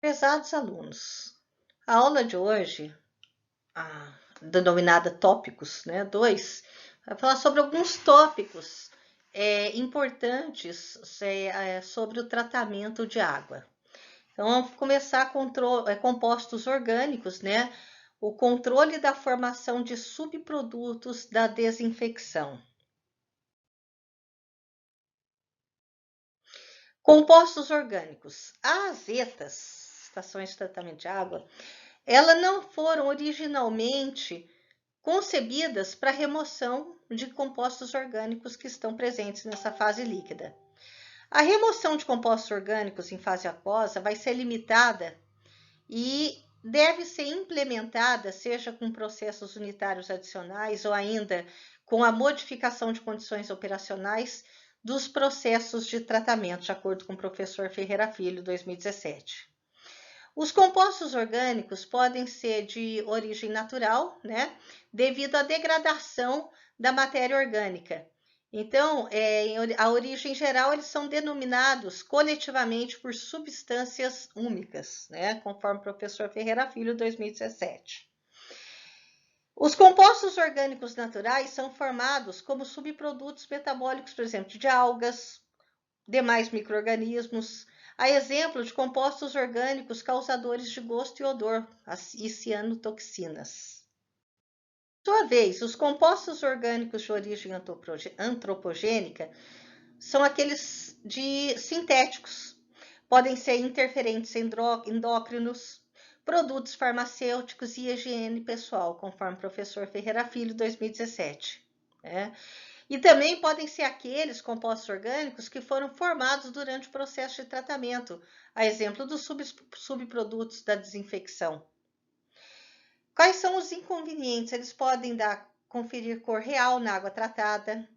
Prezados alunos, a aula de hoje, denominada Tópicos, né, 2, vai falar sobre alguns tópicos importantes sobre o tratamento de água. Então, vamos começar com compostos orgânicos, né? O controle da formação de subprodutos da desinfecção. Compostos orgânicos. As ETAs, estações de tratamento de água, elas não foram originalmente concebidas para remoção de compostos orgânicos que estão presentes nessa fase líquida. A remoção de compostos orgânicos em fase aquosa vai ser limitada e deve ser implementada, seja com processos unitários adicionais ou ainda com a modificação de condições operacionais dos processos de tratamento, de acordo com o professor Ferreira Filho, 2017. Os compostos orgânicos podem ser de origem natural, né, devido à degradação da matéria orgânica. Então, a origem geral, eles são denominados coletivamente por substâncias úmicas, né, conforme o professor Ferreira Filho, 2017. Os compostos orgânicos naturais são formados como subprodutos metabólicos, por exemplo, de algas, demais micro-organismos, a exemplo de compostos orgânicos causadores de gosto e odor, e cianotoxinas. Por sua vez, os compostos orgânicos de origem antropogênica são aqueles sintéticos. Podem ser interferentes endócrinos, produtos farmacêuticos e higiene pessoal, conforme o professor Ferreira Filho, 2017. Né? E também podem ser aqueles compostos orgânicos que foram formados durante o processo de tratamento, a exemplo dos subprodutos da desinfecção. Quais são os inconvenientes? Eles podem conferir cor real na água tratada,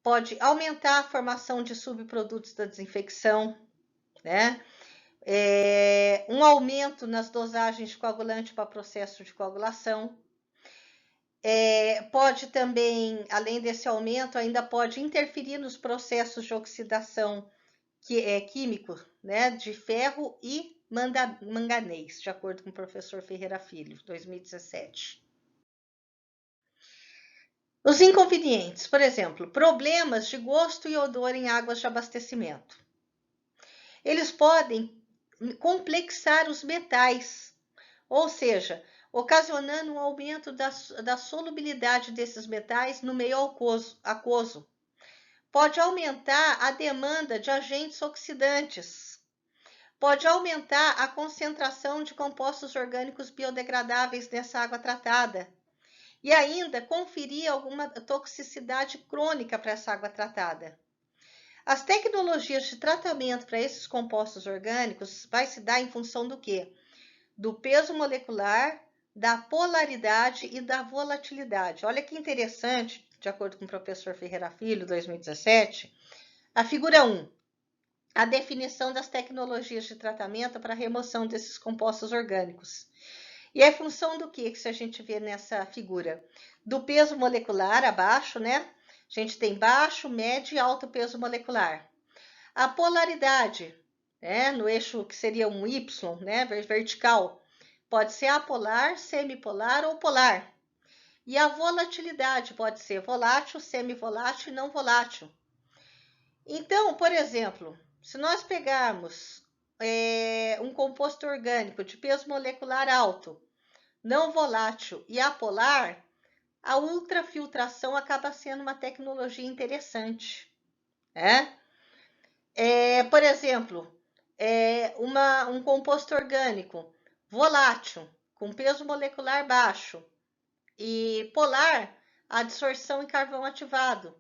pode aumentar a formação de subprodutos da desinfecção, né? Um aumento nas dosagens de coagulante para processo de coagulação. Pode também, além desse aumento, ainda pode interferir nos processos de oxidação químico, né, de ferro e manganês, de acordo com o professor Ferreira Filho, 2017. Os inconvenientes, por exemplo, problemas de gosto e odor em águas de abastecimento. Eles podem complexar os metais, ou seja, ocasionando um aumento da solubilidade desses metais no meio aquoso. Pode aumentar a demanda de agentes oxidantes. Pode aumentar a concentração de compostos orgânicos biodegradáveis nessa água tratada. E ainda conferir alguma toxicidade crônica para essa água tratada. As tecnologias de tratamento para esses compostos orgânicos vai se dar em função do quê? Do peso molecular, da polaridade e da volatilidade. Olha que interessante, de acordo com o professor Ferreira Filho, 2017, a figura 1, a definição das tecnologias de tratamento para a remoção desses compostos orgânicos. E é função do que a gente vê nessa figura? Do peso molecular abaixo, né? A gente tem baixo, médio e alto peso molecular. A polaridade, né? No eixo que seria um Y, né? Vertical, pode ser apolar, semipolar ou polar. E a volatilidade pode ser volátil, semivolátil e não volátil. Então, por exemplo, se nós pegarmos um composto orgânico de peso molecular alto, não volátil e apolar, a ultrafiltração acaba sendo uma tecnologia interessante. Né? Por exemplo, um composto orgânico volátil, com peso molecular baixo, e polar, a absorção em carvão ativado.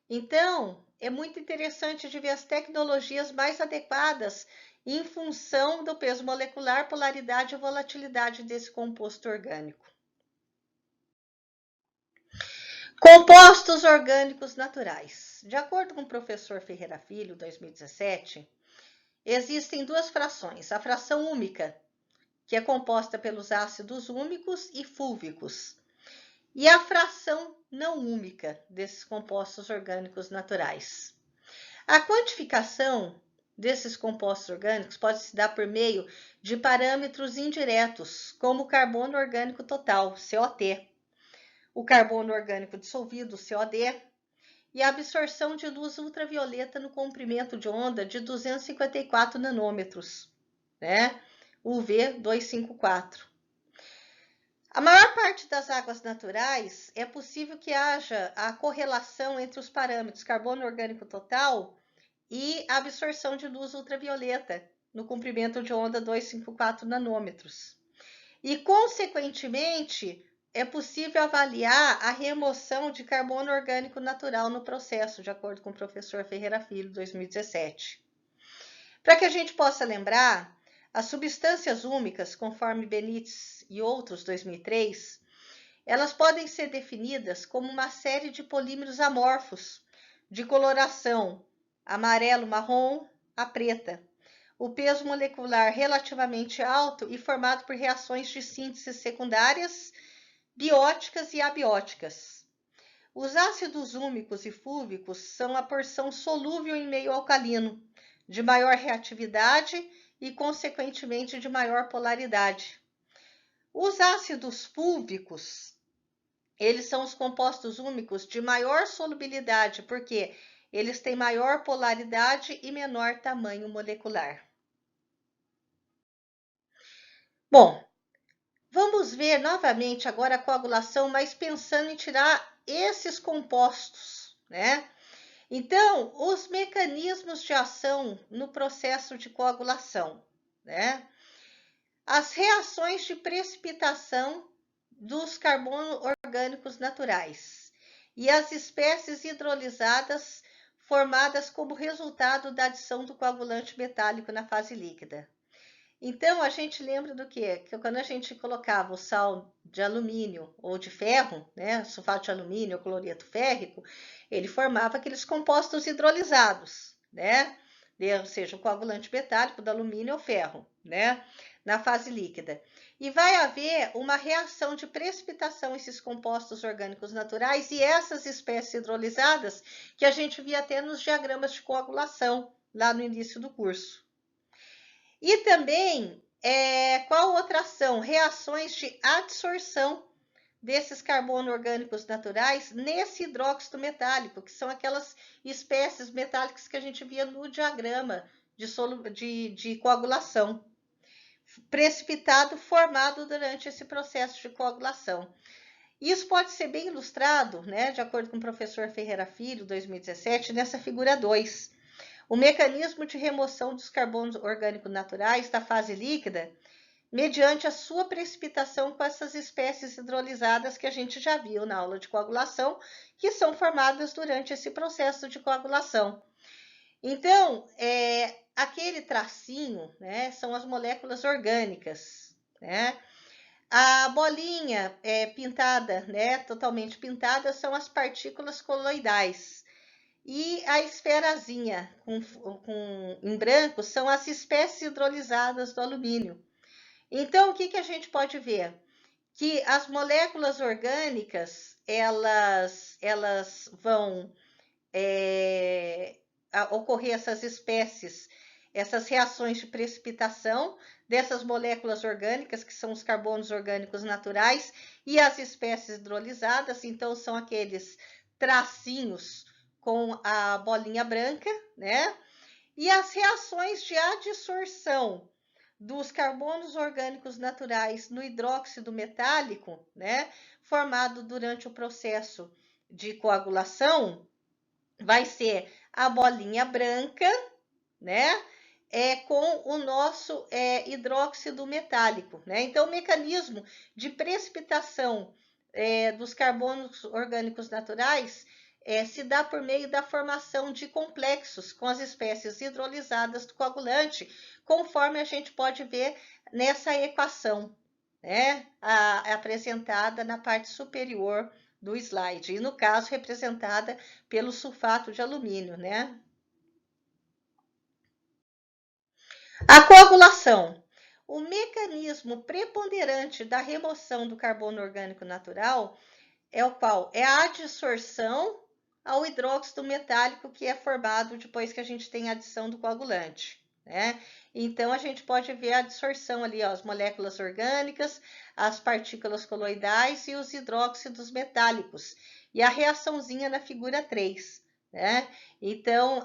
Então, é muito interessante de ver as tecnologias mais adequadas em função do peso molecular, polaridade e volatilidade desse composto orgânico. Compostos orgânicos naturais. De acordo com o professor Ferreira Filho, 2017, existem duas frações. A fração úmica, que é composta pelos ácidos úmicos e fúlvicos, e a fração não úmica desses compostos orgânicos naturais. A quantificação desses compostos orgânicos pode se dar por meio de parâmetros indiretos, como o carbono orgânico total, COT, o carbono orgânico dissolvido, COD, e a absorção de luz ultravioleta no comprimento de onda de 254 nanômetros, né? UV 254. A maior parte das águas naturais é possível que haja a correlação entre os parâmetros carbono orgânico total e a absorção de luz ultravioleta no comprimento de onda 254 nanômetros. E, consequentemente, é possível avaliar a remoção de carbono orgânico natural no processo, de acordo com o professor Ferreira Filho, 2017. Para que a gente possa lembrar, as substâncias úmicas, conforme Benítez e outros, 2003, elas podem ser definidas como uma série de polímeros amorfos, de coloração amarelo-marrom a preta, o peso molecular relativamente alto e formado por reações de síntese secundárias, bióticas e abióticas. Os ácidos úmicos e fúlvicos são a porção solúvel em meio alcalino, de maior reatividade e, consequentemente, de maior polaridade. Os ácidos fúlvicos, eles são os compostos úmicos de maior solubilidade, porque eles têm maior polaridade e menor tamanho molecular. Bom, vamos ver novamente agora a coagulação, mas pensando em tirar esses compostos, né? Então, os mecanismos de ação no processo de coagulação, né? As reações de precipitação dos carbonos orgânicos naturais e as espécies hidrolisadas formadas como resultado da adição do coagulante metálico na fase líquida. Então, a gente lembra do quê? Que quando a gente colocava o sal de alumínio ou de ferro, né, sulfato de alumínio ou cloreto férrico, ele formava aqueles compostos hidrolisados, né? Ou seja, o coagulante metálico do alumínio ou ferro, né? Na fase líquida. E vai haver uma reação de precipitação esses compostos orgânicos naturais e essas espécies hidrolisadas que a gente via até nos diagramas de coagulação lá no início do curso. E também, qual outra ação? Reações de adsorção desses carbonos orgânicos naturais nesse hidróxido metálico, que são aquelas espécies metálicas que a gente via no diagrama de coagulação. Precipitado formado durante esse processo de coagulação. Isso pode ser bem ilustrado, né, de acordo com o professor Ferreira Filho, 2017, nessa figura 2. O mecanismo de remoção dos carbonos orgânicos naturais da fase líquida, mediante a sua precipitação com essas espécies hidrolisadas que a gente já viu na aula de coagulação, que são formadas durante esse processo de coagulação. Então, aquele tracinho, né, são as moléculas orgânicas, né? A bolinha pintada, né, totalmente pintada, são as partículas coloidais. E a esferazinha em branco são as espécies hidrolisadas do alumínio. Então, o que a gente pode ver? Que as moléculas orgânicas, elas vão ocorrer essas espécies, essas reações de precipitação dessas moléculas orgânicas, que são os carbonos orgânicos naturais, e as espécies hidrolisadas, então são aqueles tracinhos com a bolinha branca, né? E as reações de adsorção dos carbonos orgânicos naturais no hidróxido metálico, né? Formado durante o processo de coagulação, vai ser a bolinha branca, né? Com o nosso hidróxido metálico, né? Então, o mecanismo de precipitação dos carbonos orgânicos naturais se dá por meio da formação de complexos com as espécies hidrolisadas do coagulante, conforme a gente pode ver nessa equação, né? Apresentada na parte superior do slide, e no caso representada pelo sulfato de alumínio, né? A coagulação. O mecanismo preponderante da remoção do carbono orgânico natural é o qual? É a adsorção ao hidróxido metálico que é formado depois que a gente tem a adição do coagulante, né? Então, a gente pode ver a adsorção ali, ó, as moléculas orgânicas, as partículas coloidais e os hidróxidos metálicos. E a reaçãozinha na figura 3, né? Então,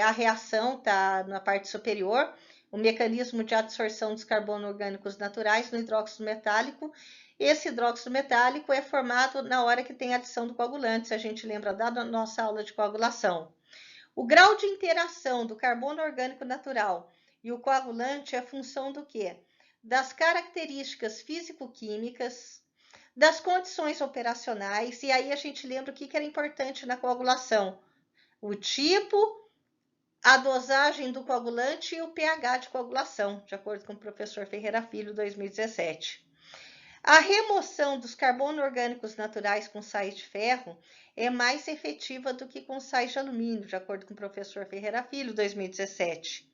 a reação está na parte superior, o mecanismo de adsorção dos carbonos orgânicos naturais no hidróxido metálico. Esse hidróxido metálico é formado na hora que tem a adição do coagulante, se a gente lembra da nossa aula de coagulação. O grau de interação do carbono orgânico natural e o coagulante é função do quê? Das características físico-químicas, das condições operacionais, e aí a gente lembra o que era importante na coagulação: o tipo, a dosagem do coagulante e o pH de coagulação, de acordo com o professor Ferreira Filho, 2017. A remoção dos carbonos orgânicos naturais com sais de ferro é mais efetiva do que com sais de alumínio, de acordo com o professor Ferreira Filho, 2017.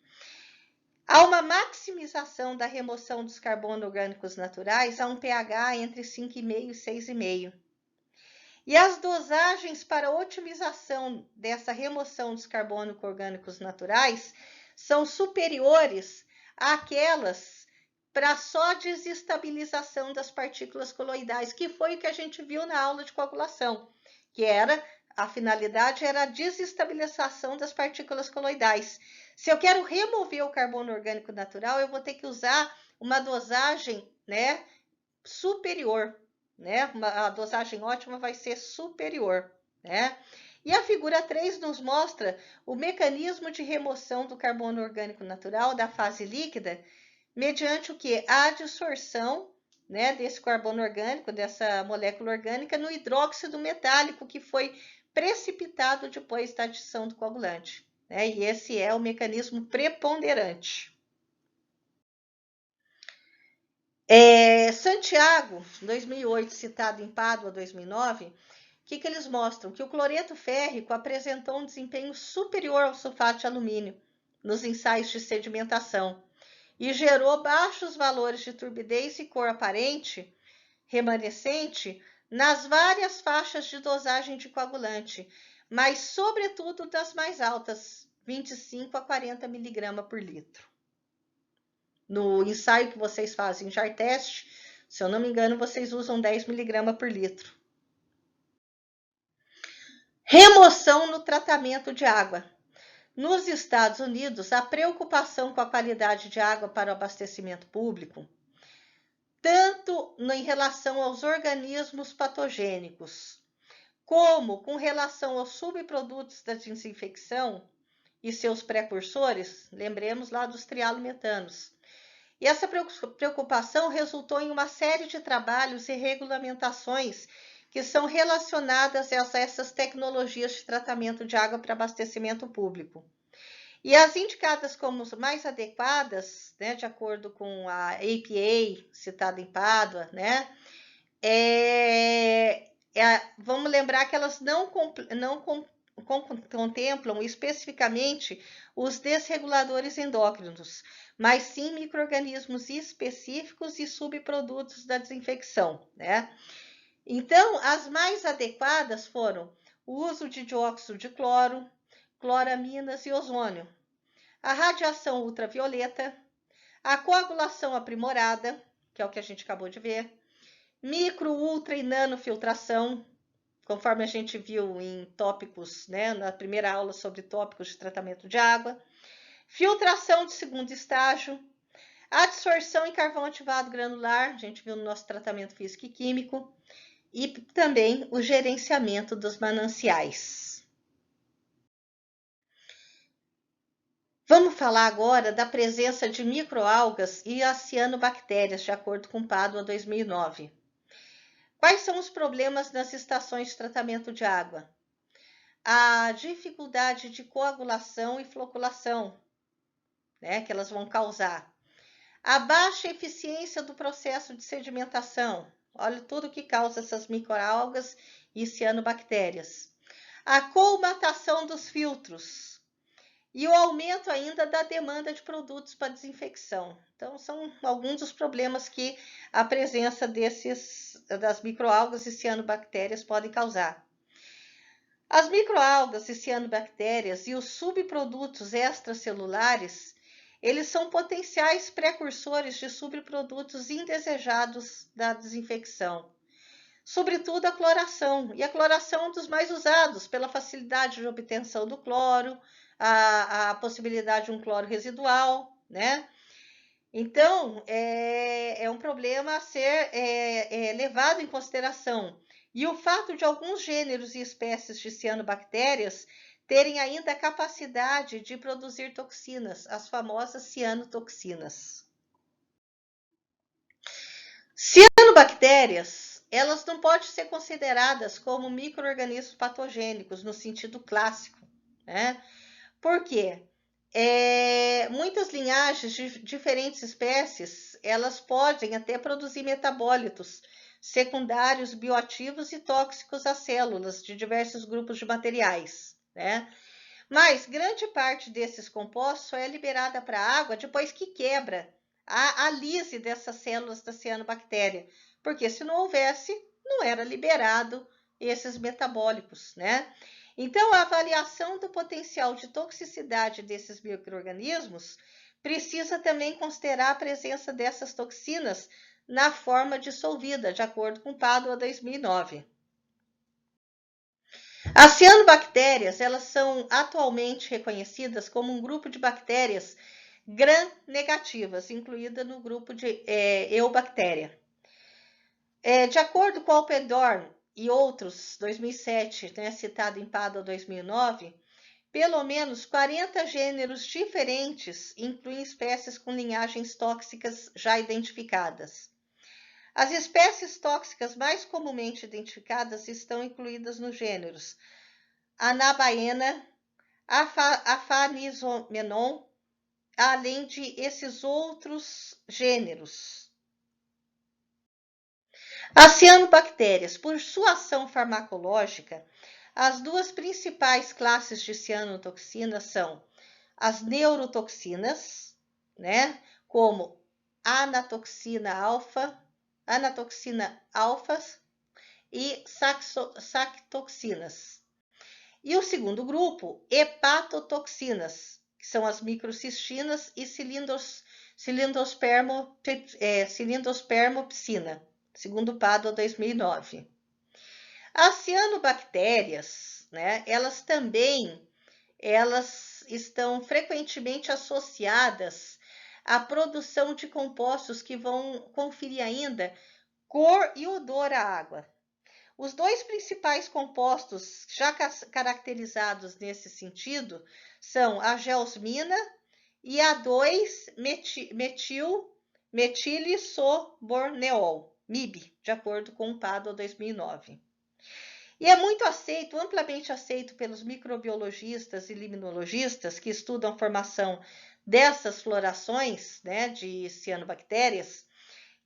Há uma maximização da remoção dos carbonos orgânicos naturais a um pH entre 5,5 e 6,5. E as dosagens para otimização dessa remoção dos carbonos orgânicos naturais são superiores àquelas para só desestabilização das partículas coloidais, que foi o que a gente viu na aula de coagulação, que era a finalidade era a desestabilização das partículas coloidais. Se eu quero remover o carbono orgânico natural, eu vou ter que usar uma dosagem, né, superior, né? A dosagem ótima vai ser superior, né? E a figura 3 nos mostra o mecanismo de remoção do carbono orgânico natural da fase líquida mediante o que? A adsorção, né, desse carbono orgânico, dessa molécula orgânica, no hidróxido metálico que foi precipitado depois da adição do coagulante, né? E esse é o mecanismo preponderante. Santiago, 2008, citado em Pádua, 2009, o que eles mostram? Que o cloreto férrico apresentou um desempenho superior ao sulfato de alumínio nos ensaios de sedimentação e gerou baixos valores de turbidez e cor aparente remanescente nas várias faixas de dosagem de coagulante, mas sobretudo das mais altas, 25 a 40 mg por litro. No ensaio que vocês fazem jar test, se eu não me engano, vocês usam 10 mg por litro. Remoção no tratamento de água. Nos Estados Unidos, a preocupação com a qualidade de água para o abastecimento público, tanto em relação aos organismos patogênicos, como com relação aos subprodutos da desinfecção e seus precursores, lembremos lá dos trialometanos. E essa preocupação resultou em uma série de trabalhos e regulamentações que são relacionadas a essas tecnologias de tratamento de água para abastecimento público. E as indicadas como mais adequadas, né, de acordo com a APA, citada em Pádua, né, vamos lembrar que elas não contemplam especificamente os desreguladores endócrinos, mas sim micro-organismos específicos e subprodutos da desinfecção, né? Então, as mais adequadas foram o uso de dióxido de cloro, cloraminas e ozônio, a radiação ultravioleta, a coagulação aprimorada, que é o que a gente acabou de ver, micro, ultra e nanofiltração, conforme a gente viu em tópicos, né, na primeira aula sobre tópicos de tratamento de água, filtração de segundo estágio, adsorção em carvão ativado granular, a gente viu no nosso tratamento físico e químico, e também o gerenciamento dos mananciais. Vamos falar agora da presença de microalgas e cianobactérias, de acordo com Pádua 2009. Quais são os problemas nas estações de tratamento de água? A dificuldade de coagulação e floculação, né, que elas vão causar. A baixa eficiência do processo de sedimentação. Olha tudo que causa essas microalgas e cianobactérias. A colmatação dos filtros. E o aumento ainda da demanda de produtos para desinfecção. Então, são alguns dos problemas que a presença das microalgas e cianobactérias podem causar. As microalgas e cianobactérias e os subprodutos extracelulares, eles são potenciais precursores de subprodutos indesejados da desinfecção. Sobretudo a cloração, e a cloração é um dos mais usados pela facilidade de obtenção do cloro, a possibilidade de um cloro residual, né? Então, é um problema a ser levado em consideração. E o fato de alguns gêneros e espécies de cianobactérias terem ainda a capacidade de produzir toxinas, as famosas cianotoxinas. Cianobactérias, elas não podem ser consideradas como micro-organismos patogênicos no sentido clássico, né? Por quê? Muitas linhagens de diferentes espécies, elas podem até produzir metabólitos secundários bioativos e tóxicos às células de diversos grupos de materiais, né? Mas grande parte desses compostos só é liberada para a água depois que quebra a lise dessas células da cianobactéria, porque se não houvesse, não era liberado esses metabólicos, né? Então, a avaliação do potencial de toxicidade desses micro-organismos precisa também considerar a presença dessas toxinas na forma dissolvida, de acordo com o Padua 2009. As cianobactérias, elas são atualmente reconhecidas como um grupo de bactérias gram-negativas, incluída no grupo de Eubactéria. De acordo com Alpendorn e outros, 2007, né, citado em Padua 2009, pelo menos 40 gêneros diferentes incluem espécies com linhagens tóxicas já identificadas. As espécies tóxicas mais comumente identificadas estão incluídas nos gêneros Anabaena, Aphanizomenon, além de esses outros gêneros. As cianobactérias, por sua ação farmacológica, as duas principais classes de cianotoxinas são as neurotoxinas, né, como anatoxina alfa e saxitoxinas. E o segundo grupo, hepatotoxinas, que são as microcistinas e cilindospermopsina, segundo o Padua 2009. As cianobactérias, né, elas estão frequentemente associadas à produção de compostos que vão conferir ainda cor e odor à água. Os dois principais compostos já caracterizados nesse sentido são a geosmina e a 2-metilisoborneol, MIB, de acordo com o Padua 2009. E é muito aceito, amplamente aceito pelos microbiologistas e limnologistas que estudam a formação dessas florações, né, de cianobactérias,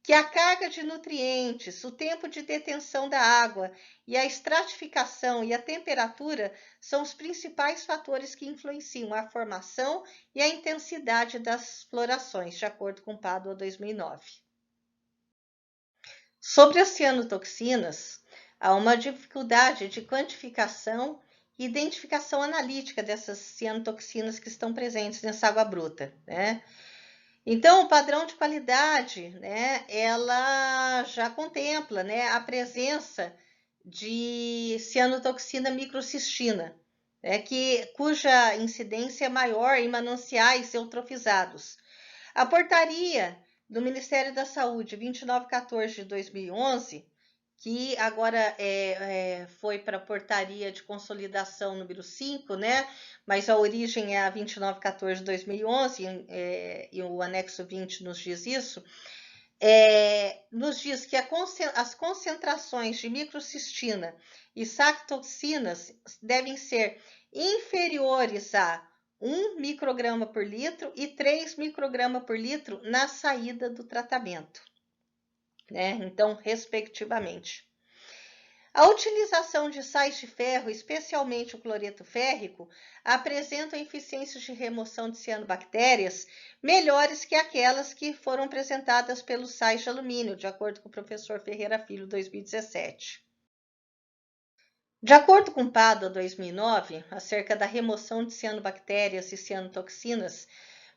que a carga de nutrientes, o tempo de detenção da água e a estratificação e a temperatura são os principais fatores que influenciam a formação e a intensidade das florações, de acordo com Padua 2009. Sobre as cianotoxinas, há uma dificuldade de quantificação e identificação analítica dessas cianotoxinas que estão presentes nessa água bruta, né? Então, o padrão de qualidade, né, ela já contempla, né, a presença de cianotoxina microcistina, né, cuja incidência é maior em mananciais eutrofizados. A portaria do Ministério da Saúde 2914 de 2011, que agora foi para a portaria de consolidação número 5, né? Mas a origem é a 2914 de 2011, e o anexo 20 nos diz isso, nos diz que as concentrações de microcistina e saxitoxinas devem ser inferiores a 1 micrograma por litro e 3 microgramas por litro na saída do tratamento, né? Então, respectivamente. A utilização de sais de ferro, especialmente o cloreto férrico, apresentam eficiências de remoção de cianobactérias melhores que aquelas que foram apresentadas pelos sais de alumínio, de acordo com o professor Ferreira Filho, 2017. De acordo com PADA 2009, acerca da remoção de cianobactérias e cianotoxinas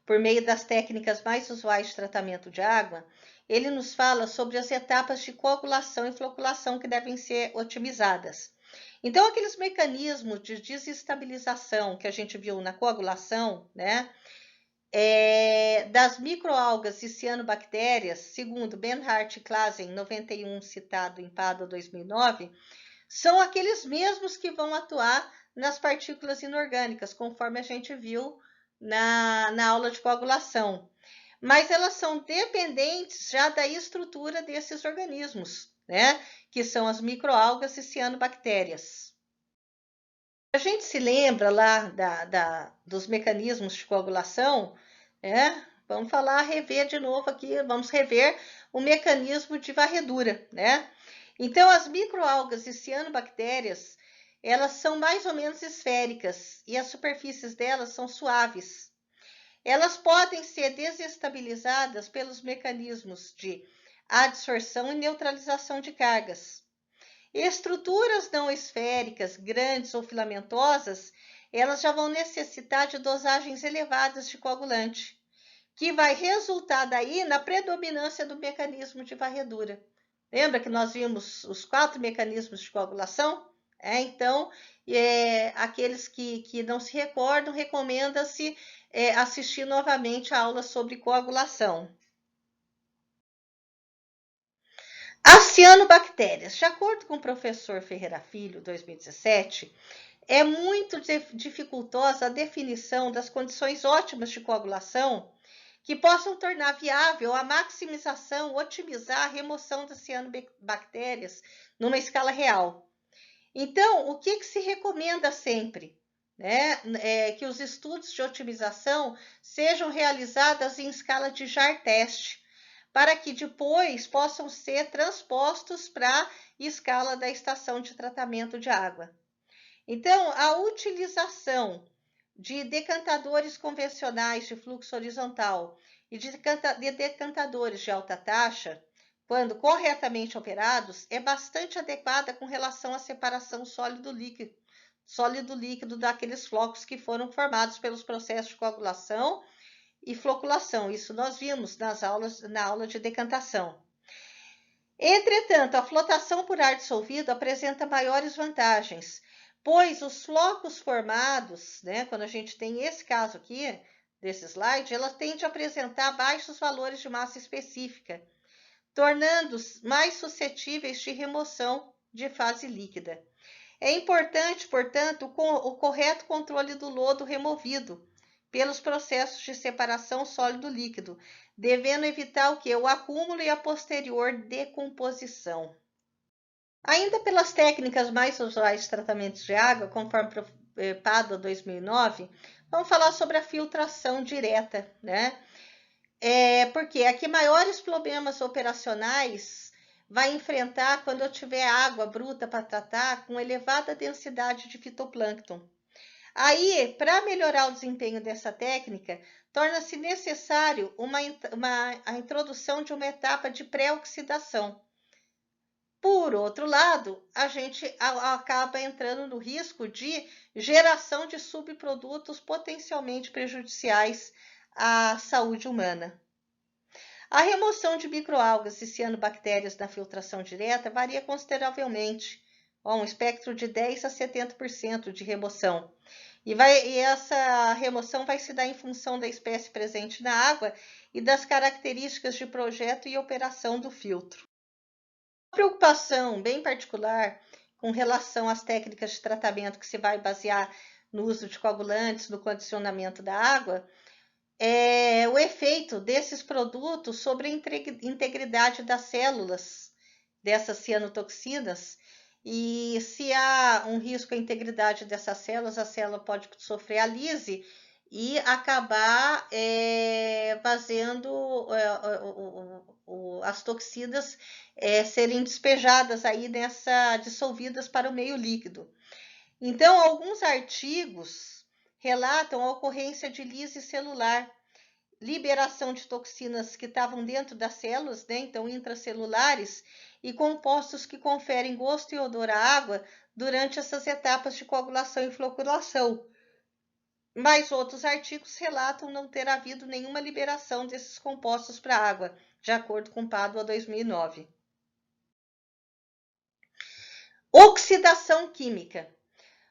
por meio das técnicas mais usuais de tratamento de água, ele nos fala sobre as etapas de coagulação e floculação que devem ser otimizadas. Então, aqueles mecanismos de desestabilização que a gente viu na coagulação, né, das microalgas e cianobactérias, segundo Benhart e Clasen, 91, citado em PADA 2009, são aqueles mesmos que vão atuar nas partículas inorgânicas, conforme a gente viu na aula de coagulação. Mas elas são dependentes já da estrutura desses organismos, né? Que são as microalgas e cianobactérias. A gente se lembra lá dos mecanismos de coagulação, né? Vamos rever de novo aqui, vamos rever o mecanismo de varredura, né? Então, as microalgas e cianobactérias, elas são mais ou menos esféricas e as superfícies delas são suaves. Elas podem ser desestabilizadas pelos mecanismos de adsorção e neutralização de cargas. Estruturas não esféricas, grandes ou filamentosas, elas já vão necessitar de dosagens elevadas de coagulante, que vai resultar daí na predominância do mecanismo de varredura. Lembra que nós vimos os 4 mecanismos de coagulação? Então, aqueles que não se recordam, recomenda-se assistir novamente a aula sobre coagulação. As cianobactérias, de acordo com o professor Ferreira Filho, 2017, é muito dificultosa a definição das condições ótimas de coagulação que possam tornar viável a maximização, otimizar a remoção das cianobactérias numa escala real. Então, o que se recomenda sempre? É que os estudos de otimização sejam realizados em escala de jar-teste, para que depois possam ser transpostos para a escala da estação de tratamento de água. Então, a utilização de decantadores convencionais de fluxo horizontal e de decantadores de alta taxa, quando corretamente operados, é bastante adequada com relação à separação sólido-líquido daqueles flocos que foram formados pelos processos de coagulação e floculação. Isso nós vimos na aula de decantação. Entretanto, a flotação por ar dissolvido apresenta maiores vantagens, pois os flocos formados, quando a gente tem esse caso aqui, desse slide, ela tende a apresentar baixos valores de massa específica, tornando-os mais suscetíveis de remoção de fase líquida. É importante, portanto, o correto controle do lodo removido pelos processos de separação sólido-líquido, devendo evitar o quê? O acúmulo e a posterior decomposição. Ainda pelas técnicas mais usuais de tratamento de água, conforme PADA 2009, vamos falar sobre a filtração direta, porque aqui maiores problemas operacionais vai enfrentar quando eu tiver água bruta para tratar com elevada densidade de fitoplâncton. Aí, para melhorar o desempenho dessa técnica, torna-se necessário a introdução de uma etapa de pré-oxidação. Por outro lado, a gente acaba entrando no risco de geração de subprodutos potencialmente prejudiciais à saúde humana. A remoção de microalgas e cianobactérias na filtração direta varia consideravelmente, um espectro de 10 a 70% de remoção. E essa remoção vai se dar em função da espécie presente na água e das características de projeto e operação do filtro. Uma preocupação bem particular com relação às técnicas de tratamento que se vai basear no uso de coagulantes, no condicionamento da água, é o efeito desses produtos sobre a integridade das células dessas cianotoxinas. E se há um risco à integridade dessas células, a célula pode sofrer a lise e acabar fazendo as toxinas serem despejadas aí dissolvidas para o meio líquido. Então, alguns artigos relatam a ocorrência de lise celular liberação de toxinas que estavam dentro das células, né? Então intracelulares, e compostos que conferem gosto e odor à água durante essas etapas de coagulação e floculação. Mas outros artigos relatam não ter havido nenhuma liberação desses compostos para a água, de acordo com Padua 2009. Oxidação química.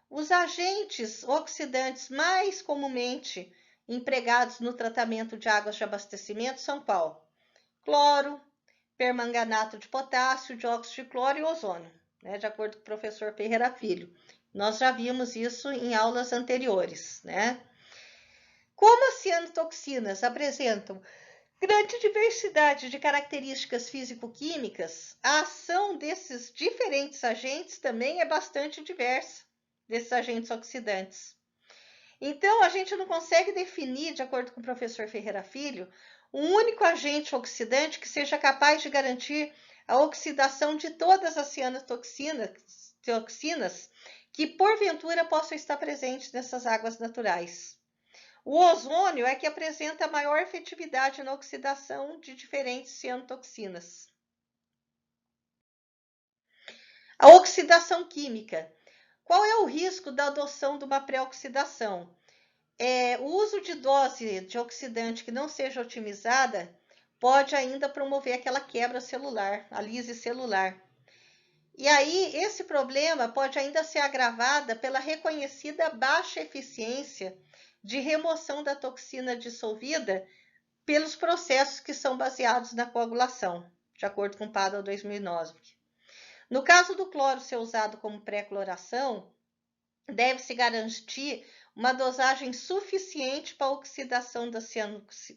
Os agentes oxidantes mais comumente empregados no tratamento de águas de abastecimento são qual? Cloro, permanganato de potássio, dióxido de cloro e ozônio, né? De acordo com o professor Ferreira Filho. Nós já vimos isso em aulas anteriores, né? Como as cianotoxinas apresentam grande diversidade de características físico-químicas, a ação desses diferentes agentes também é bastante diversa, desses agentes oxidantes. Então, a gente não consegue definir, de acordo com o professor Ferreira Filho, um único agente oxidante que seja capaz de garantir a oxidação de todas as cianotoxinas que, porventura, possam estar presentes nessas águas naturais. O ozônio é que apresenta maior efetividade na oxidação de diferentes cianotoxinas. A oxidação química. Qual é o risco da adoção de uma pré-oxidação? O uso de dose de oxidante que não seja otimizada pode ainda promover aquela quebra celular, a lise celular. E aí, esse problema pode ainda ser agravado pela reconhecida baixa eficiência de remoção da toxina dissolvida pelos processos que são baseados na coagulação, de acordo com o Padua 2009. No caso do cloro ser usado como pré-cloração, deve-se garantir uma dosagem suficiente para a oxidação das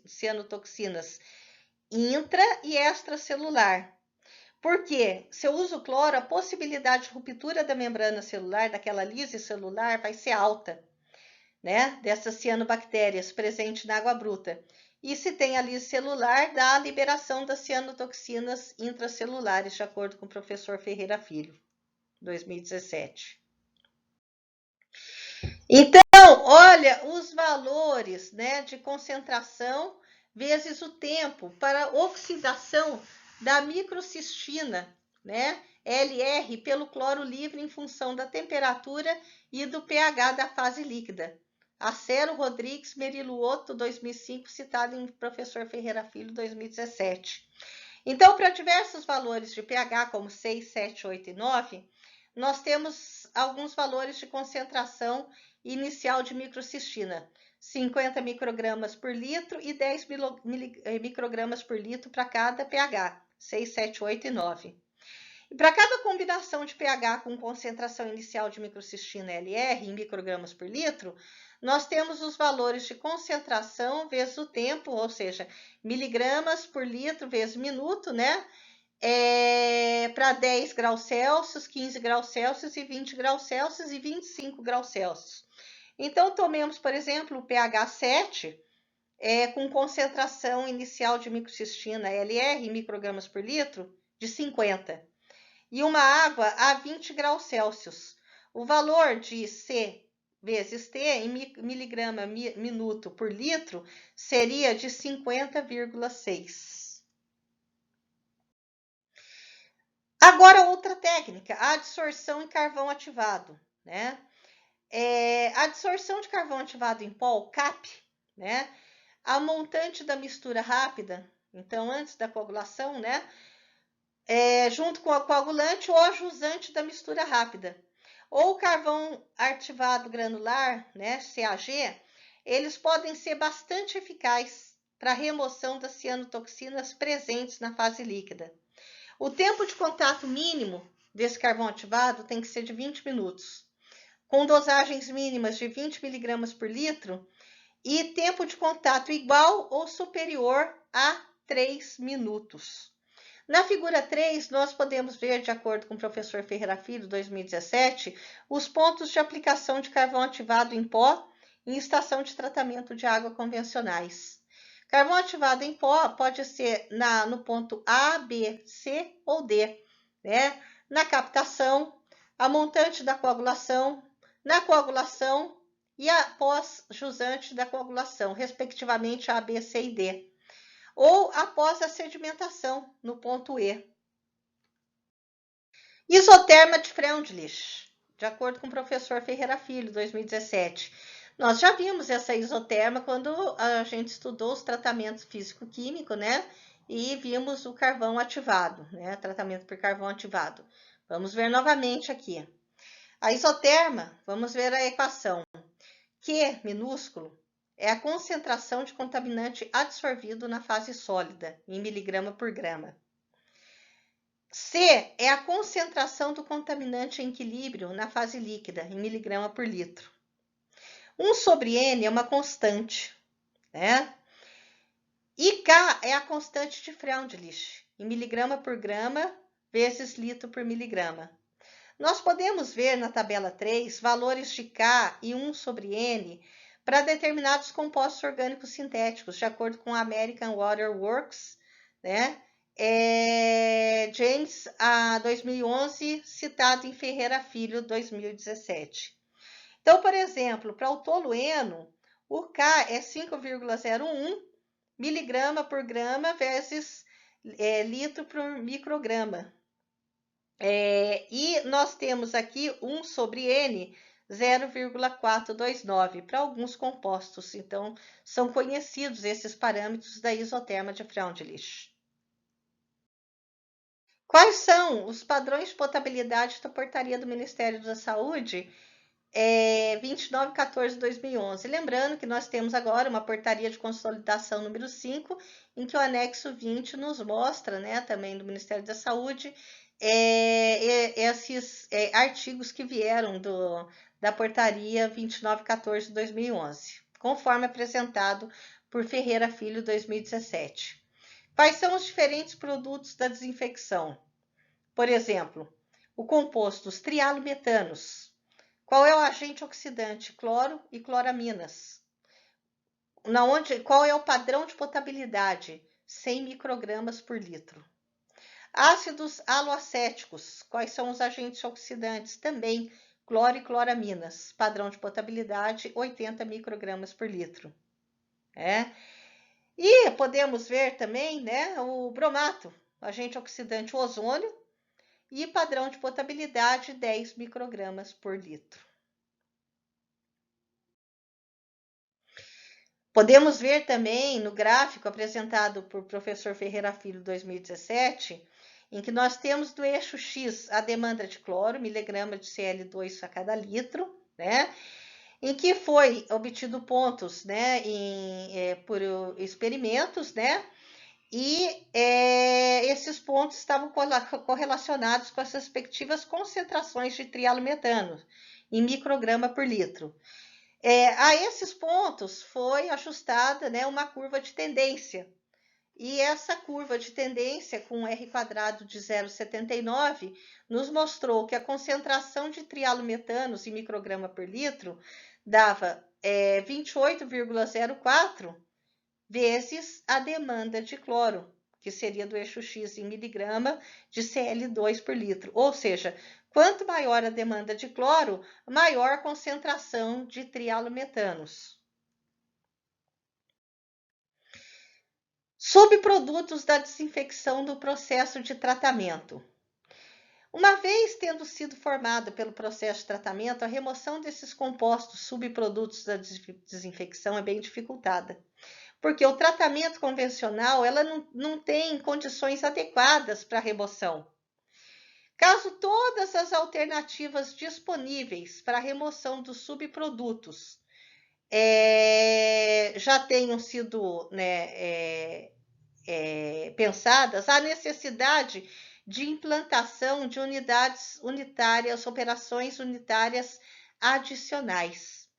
cianotoxinas intra- e extracelular. Porque, se eu uso cloro, a possibilidade de ruptura da membrana celular, daquela lise celular, vai ser alta, né? Dessas cianobactérias presentes na água bruta. E se tem a lise celular, dá a liberação das cianotoxinas intracelulares, de acordo com o professor Ferreira Filho, 2017. Então, olha os valores, né, de concentração vezes o tempo para oxidação da microcistina, né, LR, pelo cloro livre em função da temperatura e do pH da fase líquida. Acero Rodrigues Meriluoto, 2005, citado em professor Ferreira Filho, 2017. Então, para diversos valores de pH, como 6, 7, 8 e 9, nós temos alguns valores de concentração inicial de microcistina, 50 microgramas por litro e 10 microgramas por litro para cada pH, 6, 7, 8 e 9. E para cada combinação de pH com concentração inicial de microcistina LR em microgramas por litro, nós temos os valores de concentração vezes o tempo, ou seja, miligramas por litro vezes minuto, né? Para 10 graus Celsius, 15 graus Celsius e 20 graus Celsius e 25 graus Celsius. Então, tomemos, por exemplo, o pH 7, com concentração inicial de microcistina LR em microgramas por litro de 50. E uma água a 20 graus Celsius. O valor de C vezes T em miligrama minuto por litro seria de 50,6. Agora, outra técnica, a adsorção em carvão ativado, né? A adsorção de carvão ativado em pó, o CAP, né? A montante da mistura rápida, então antes da coagulação, né? Junto com o coagulante ou a jusante da mistura rápida. Ou carvão ativado granular, né? CAG, eles podem ser bastante eficazes para a remoção das cianotoxinas presentes na fase líquida. O tempo de contato mínimo desse carvão ativado tem que ser de 20 minutos, com dosagens mínimas de 20 miligramas por litro e tempo de contato igual ou superior a 3 minutos. Na figura 3, nós podemos ver, de acordo com o professor Ferreira Filho, 2017, os pontos de aplicação de carvão ativado em pó em estação de tratamento de água convencionais. Carvão ativado em pó pode ser no ponto A, B, C ou D, né? Na captação, a montante da coagulação, na coagulação e após jusante da coagulação, respectivamente A, B, C e D, ou após a sedimentação, no ponto E. Isoterma de Freundlich, de acordo com o professor Ferreira Filho, 2017. Nós já vimos essa isoterma quando a gente estudou os tratamentos físico-químicos, né? E vimos o carvão ativado, né? Tratamento por carvão ativado. Vamos ver novamente aqui. A isoterma, vamos ver a equação. Q minúsculo é a concentração de contaminante adsorvido na fase sólida, em miligrama por grama. C é a concentração do contaminante em equilíbrio na fase líquida, em miligrama por litro. 1 sobre N é uma constante, né? E K é a constante de Freundlich, em miligrama por grama vezes litro por miligrama. Nós podemos ver na tabela 3 valores de K e 1 sobre N para determinados compostos orgânicos sintéticos, de acordo com a American Water Works, né? James, 2011, citado em Ferreira Filho, 2017. Então, por exemplo, para o tolueno, o K é 5,01 miligrama por grama vezes litro por micrograma. E nós temos aqui 1 sobre N, 0,429 para alguns compostos. Então, são conhecidos esses parâmetros da isoterma de Freundlich. Quais são os padrões de potabilidade da portaria do Ministério da Saúde 2914/2011? Lembrando que nós temos agora uma portaria de consolidação número 5, em que o anexo 20 nos mostra, né, também do Ministério da Saúde, esses artigos que vieram da portaria 2914/2011, conforme apresentado por Ferreira Filho, 2017. Quais são os diferentes produtos da desinfecção? Por exemplo, o composto os trialometanos. Qual é o agente oxidante? Cloro e cloraminas. Qual é o padrão de potabilidade? 100 microgramas por litro. Ácidos aloacéticos. Quais são os agentes oxidantes? Também cloro e cloraminas. Padrão de potabilidade, 80 microgramas por litro. E podemos ver também, né, o bromato, agente oxidante ozônio, e padrão de potabilidade 10 microgramas por litro. Podemos ver também no gráfico apresentado por professor Ferreira Filho, 2017, em que nós temos do eixo X a demanda de cloro, miligrama de Cl2 a cada litro, né? Em que foi obtido pontos, né, por experimentos, né? E esses pontos estavam correlacionados com as respectivas concentrações de trialometano em micrograma por litro. A esses pontos foi ajustada, né, uma curva de tendência. E essa curva de tendência com R² de 0,79 nos mostrou que a concentração de trialometanos em micrograma por litro dava 28,04 vezes a demanda de cloro, que seria do eixo X em miligrama de Cl2 por litro. Ou seja, quanto maior a demanda de cloro, maior a concentração de trialometanos. Subprodutos da desinfecção do processo de tratamento. Uma vez tendo sido formado pelo processo de tratamento, a remoção desses compostos subprodutos da desinfecção é bem dificultada, porque o tratamento convencional ela não tem condições adequadas para a remoção. Caso todas as alternativas disponíveis para a remoção dos subprodutos já tenham sido, né, pensadas, há necessidade de implantação de unidades unitárias, operações unitárias adicionais.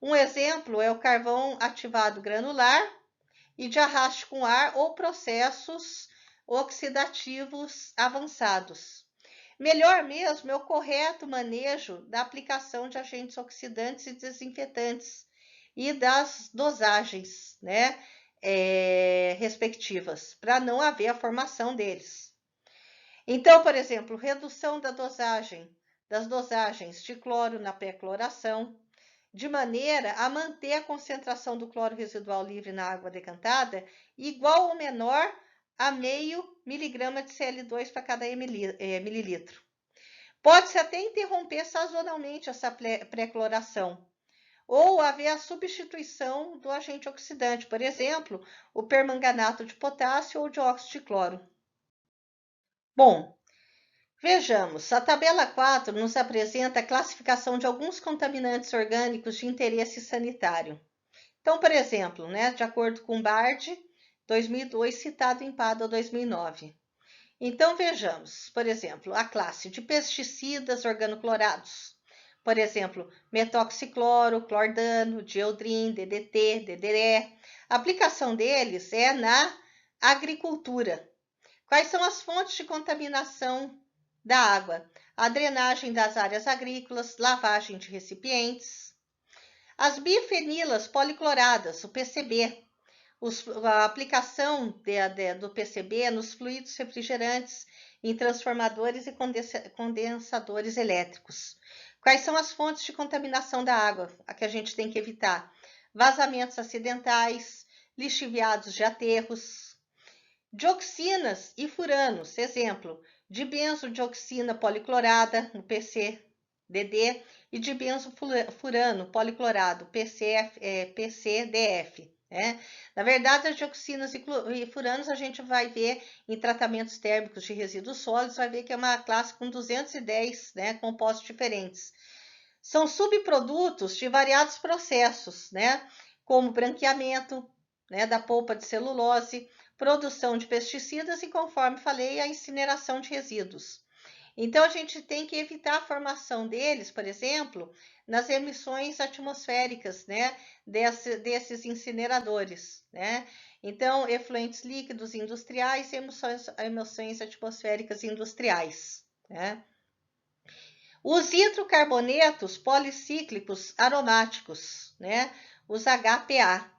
Um exemplo é o carvão ativado granular e de arraste com ar ou processos oxidativos avançados. Melhor mesmo é o correto manejo da aplicação de agentes oxidantes e desinfetantes e das dosagens, né, respectivas, para não haver a formação deles. Então, por exemplo, redução das dosagens de cloro na pré-cloração, de maneira a manter a concentração do cloro residual livre na água decantada igual ou menor a 0,5 miligrama de Cl2 para cada mililitro. Pode-se até interromper sazonalmente essa pré-cloração, ou haver a substituição do agente oxidante, por exemplo, o permanganato de potássio ou dióxido de cloro. Bom, vejamos, a tabela 4 nos apresenta a classificação de alguns contaminantes orgânicos de interesse sanitário. Então, por exemplo, de acordo com Bard, 2002, citado em PADA 2009. Então, vejamos, por exemplo, a classe de pesticidas organoclorados. Por exemplo, metoxicloro, clordano, dieldrin, DDT, DDE. A aplicação deles é na agricultura. Quais são as fontes de contaminação da água? A drenagem das áreas agrícolas, lavagem de recipientes. As bifenilas policloradas, o PCB. A aplicação do PCB nos fluidos refrigerantes, em transformadores e condensadores elétricos. Quais são as fontes de contaminação da água, a que a gente tem que evitar? Vazamentos acidentais, lixiviados de aterros. Dioxinas e furanos, exemplo, dibenzodioxina policlorada, o PCDD, e dibenzofurano policlorado, PCDF. Na verdade, as dioxinas e furanos a gente vai ver em tratamentos térmicos de resíduos sólidos, vai ver que é uma classe com 210 compostos diferentes. São subprodutos de variados processos, como branqueamento da polpa de celulose, produção de pesticidas e, conforme falei, a incineração de resíduos. Então, a gente tem que evitar a formação deles, por exemplo, nas emissões atmosféricas, desses incineradores, Então, efluentes líquidos industriais e emissões atmosféricas industriais, Os hidrocarbonetos policíclicos aromáticos, Os HPA,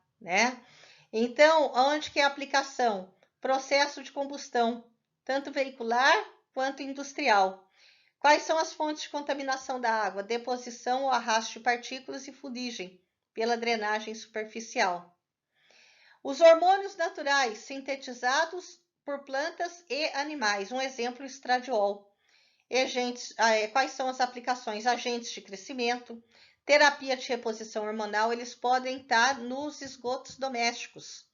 Então, onde que é a aplicação? Processo de combustão, tanto veicular quanto industrial. Quais são as fontes de contaminação da água? Deposição ou arrasto de partículas e fuligem pela drenagem superficial. Os hormônios naturais sintetizados por plantas e animais. Um exemplo, o estradiol. Quais são as aplicações? Agentes de crescimento, terapia de reposição hormonal, eles podem estar nos esgotos domésticos.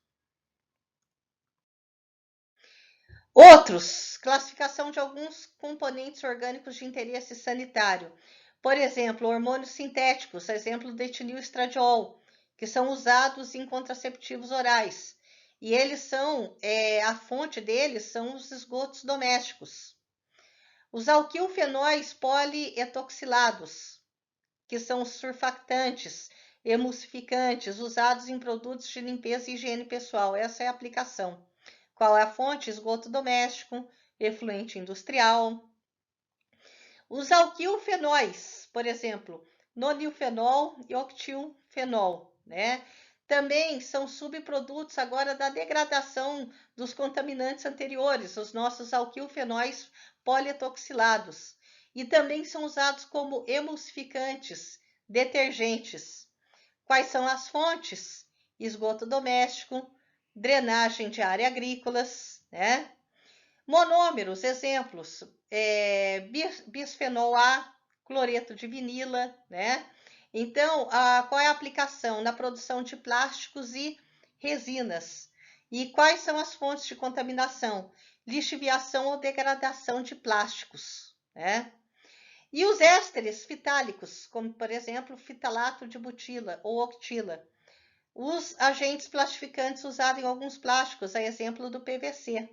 Outros, classificação de alguns componentes orgânicos de interesse sanitário. Por exemplo, hormônios sintéticos, exemplo do etililestradiol, que são usados em contraceptivos orais. E eles são, a fonte deles são os esgotos domésticos. Os alquilfenóis polietoxilados, que são surfactantes, emulsificantes, usados em produtos de limpeza e higiene pessoal. Essa é a aplicação. Qual é a fonte? Esgoto doméstico, efluente industrial. Os alquilfenóis, por exemplo, nonilfenol e octilfenol, Também são subprodutos agora da degradação dos contaminantes anteriores, os nossos alquilfenóis polietoxilados. E também são usados como emulsificantes, detergentes. Quais são as fontes? Esgoto doméstico, drenagem de áreas agrícolas, Monômeros, exemplos, bisfenol A, cloreto de vinila, Então, qual é a aplicação? Na produção de plásticos e resinas. E quais são as fontes de contaminação? Lixiviação ou degradação de plásticos, E os ésteres fitálicos, como, por exemplo, fitalato de butila ou octila. Os agentes plastificantes usados em alguns plásticos, a exemplo do PVC.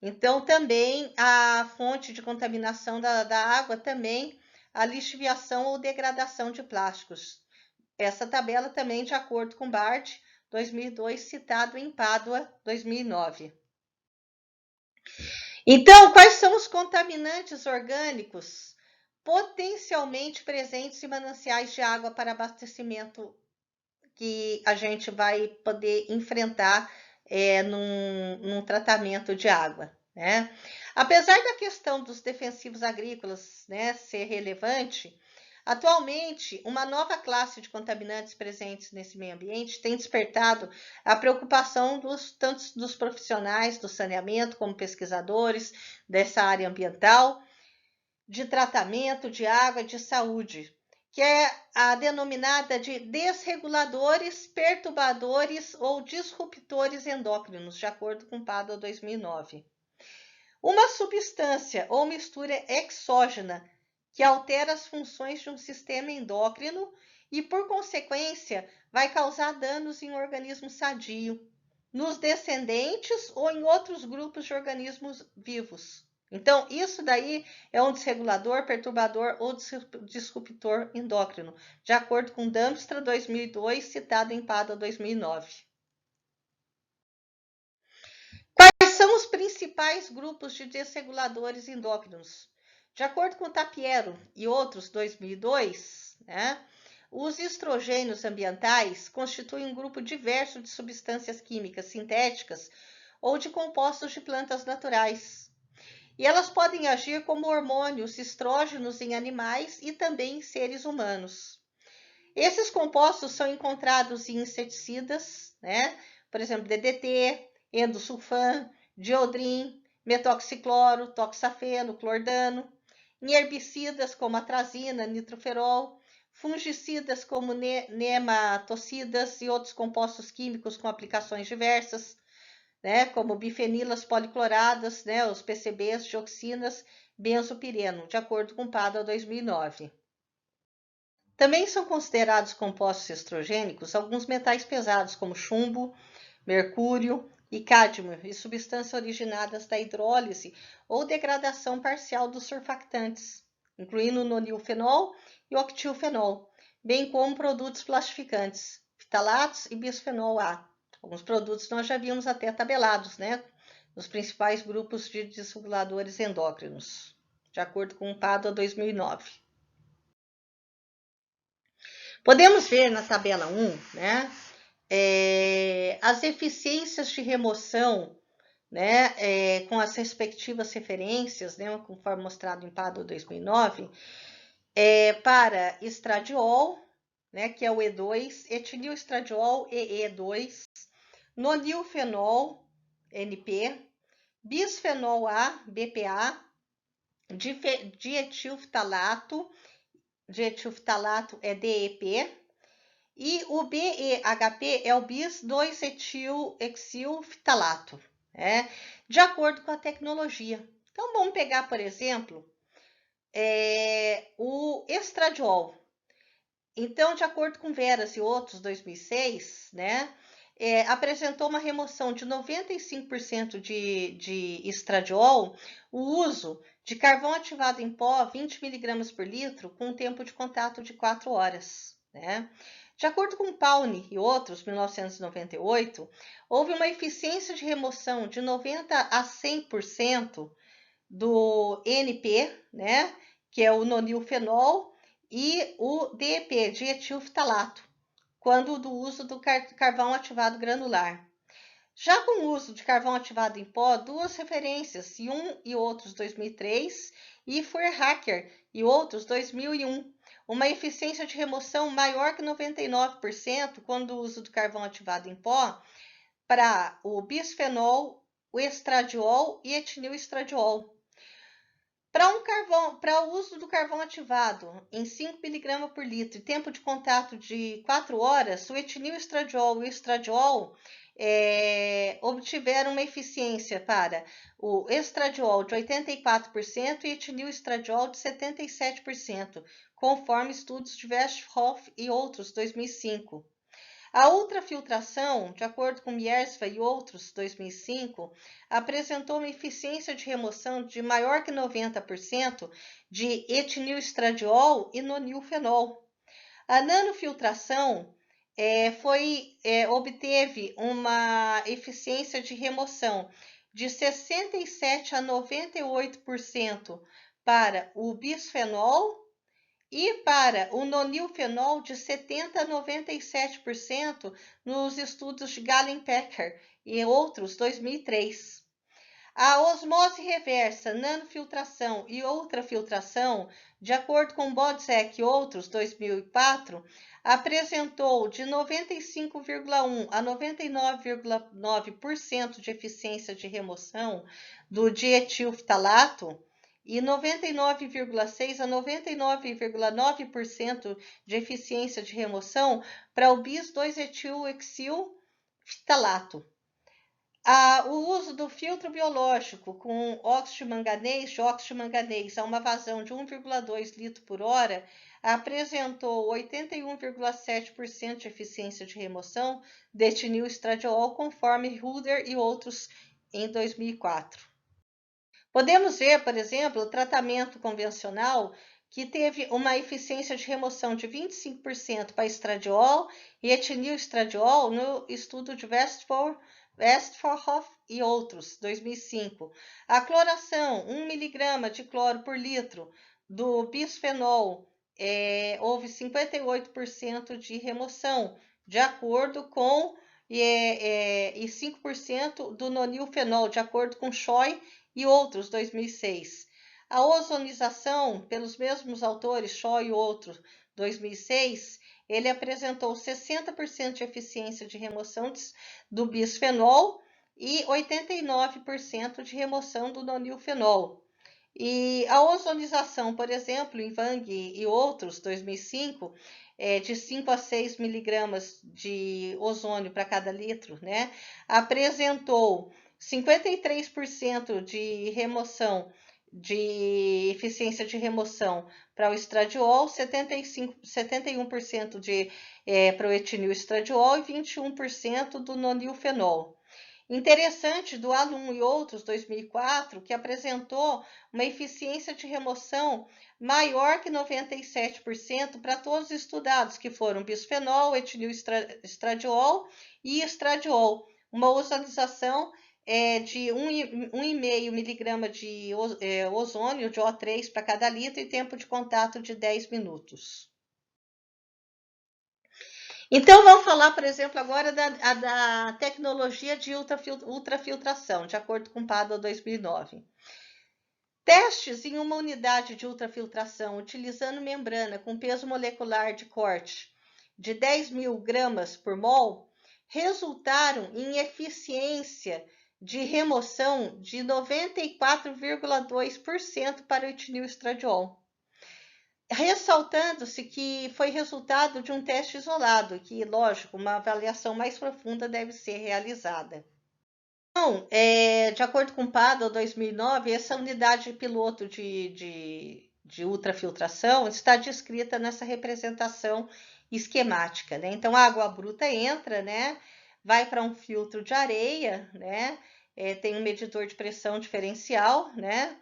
Então, também a fonte de contaminação da água, também a lixiviação ou degradação de plásticos. Essa tabela também de acordo com Bard, 2002, citado em Pádua, 2009. Então, quais são os contaminantes orgânicos potencialmente presentes em mananciais de água para abastecimento que a gente vai poder enfrentar num tratamento de água, Apesar da questão dos defensivos agrícolas, ser relevante, Atualmente, uma nova classe de contaminantes presentes nesse meio ambiente tem despertado a preocupação tanto dos profissionais do saneamento como pesquisadores dessa área ambiental, de tratamento de água e de saúde, que é a denominada de desreguladores, perturbadores ou disruptores endócrinos, de acordo com o PADO 2009. Uma substância ou mistura exógena que altera as funções de um sistema endócrino e, por consequência, vai causar danos em um organismo sadio, nos descendentes ou em outros grupos de organismos vivos. Então, isso daí é um desregulador, perturbador ou disruptor endócrino, de acordo com Dumpstra 2002, citado em PADA 2009. Quais são os principais grupos de desreguladores endócrinos? De acordo com Tapiero e outros, 2002, né, os estrogênios ambientais constituem um grupo diverso de substâncias químicas sintéticas ou de compostos de plantas naturais. E elas podem agir como hormônios estrógenos em animais e também em seres humanos. Esses compostos são encontrados em inseticidas, né? Por exemplo, DDT, endosulfan, diodrin, metoxicloro, toxafeno, clordano, em herbicidas como atrazina, nitroferol, fungicidas como nematocidas e outros compostos químicos com aplicações diversas, né, como bifenilas policloradas, né, os PCBs, dioxinas, benzopireno, de acordo com o PADA 2009. Também são considerados compostos estrogênicos alguns metais pesados, como chumbo, mercúrio e cádmio, e substâncias originadas da hidrólise ou degradação parcial dos surfactantes, incluindo o nonilfenol e o octilfenol, bem como produtos plastificantes, fitalatos e bisfenol A. Alguns produtos nós já vimos até tabelados, né? Nos principais grupos de desreguladores endócrinos, de acordo com o PADA 2009. Podemos ver na tabela 1, né, as eficiências de remoção, né, com as respectivas referências, né, conforme mostrado em PADO 2009, para estradiol, né, que é o E2, etililestradiol, EE2, nonilfenol, NP, bisfenol A, BPA, dietilftalato é DEP, e o BEHP é o bis-2-etil-exilftalato, né? De acordo com a tecnologia. Então, vamos pegar, por exemplo, o estradiol. Então, de acordo com Veras e outros, 2006, né, apresentou uma remoção de 95% de estradiol, o uso de carvão ativado em pó, 20 mg por litro, com um tempo de contato de 4 horas, né? De acordo com Pauni e outros, 1998, houve uma eficiência de remoção de 90% a 100% do NP, né, que é o nonilfenol, e o DEP, dietilftalato, quando do uso do carvão ativado granular. Já com o uso de carvão ativado em pó, duas referências, e outros 2003, e Feuerhacker e outros 2001, uma eficiência de remoção maior que 99% quando o uso do carvão ativado em pó para o bisfenol, o estradiol e etililestradiol. Para o uso do carvão ativado em 5 mg por litro e tempo de contato de 4 horas, o etililestradiol e o estradiol obtiveram uma eficiência para o estradiol de 84% e etililestradiol de 77%, conforme estudos de Westhoff e outros, 2005. A ultrafiltração, de acordo com Miersva e outros, 2005, apresentou uma eficiência de remoção de maior que 90% de etililestradiol e nonilfenol. A nanofiltração obteve uma eficiência de remoção de 67% a 98% para o bisfenol e para o nonilfenol de 70% a 97% nos estudos de Gallen-Pecker e outros, 2003. A osmose reversa, nanofiltração e ultrafiltração, de acordo com Bodzek e outros, 2004, apresentou de 95,1% a 99,9% de eficiência de remoção do dietilftalato e 99,6% a 99,9% de eficiência de remoção para o bis-2-etilhexilftalato. O uso do filtro biológico com de óxido de manganês a uma vazão de 1,2 litro por hora apresentou 81,7% de eficiência de remoção de etinil estradiol, conforme Ruder e outros em 2004. Podemos ver, por exemplo, o tratamento convencional que teve uma eficiência de remoção de 25% para estradiol e etinil estradiol no estudo de Westphal e outros, 2005. A cloração, 1 mg de cloro por litro do bisfenol, houve 58% de remoção, de acordo com, e 5% do nonilfenol, de acordo com Choi e outros, 2006. A ozonização, pelos mesmos autores, Choi e outros, 2006, ele apresentou 60% de eficiência de remoção do bisfenol e 89% de remoção do nonilfenol. E a ozonização, por exemplo, em Wang e outros, 2005, de 5 a 6 miligramas de ozônio para cada litro, né, apresentou 53% de remoção, de eficiência de remoção para o estradiol, 71% para o etinil estradiol e 21% do nonilfenol. Interessante do Alum e outros, 2004, que apresentou uma eficiência de remoção maior que 97% para todos os estudados, que foram bisfenol, etinil estradiol e estradiol. Uma ozonização de 1,5 miligrama de ozônio, de O3 para cada litro, e tempo de contato de 10 minutos. Então, vamos falar, por exemplo, agora da tecnologia de ultrafiltração, de acordo com o PADO 2009. Testes em uma unidade de ultrafiltração utilizando membrana com peso molecular de corte de 10.000 gramas por mol resultaram em eficiência de remoção de 94,2% para o etinil estradiol. Ressaltando-se que foi resultado de um teste isolado, que, lógico, uma avaliação mais profunda deve ser realizada. Então, de acordo com o PADO 2009, essa unidade piloto de ultrafiltração está descrita nessa representação esquemática, né? Então, a água bruta entra, né? Vai para um filtro de areia, né? Tem um medidor de pressão diferencial, né?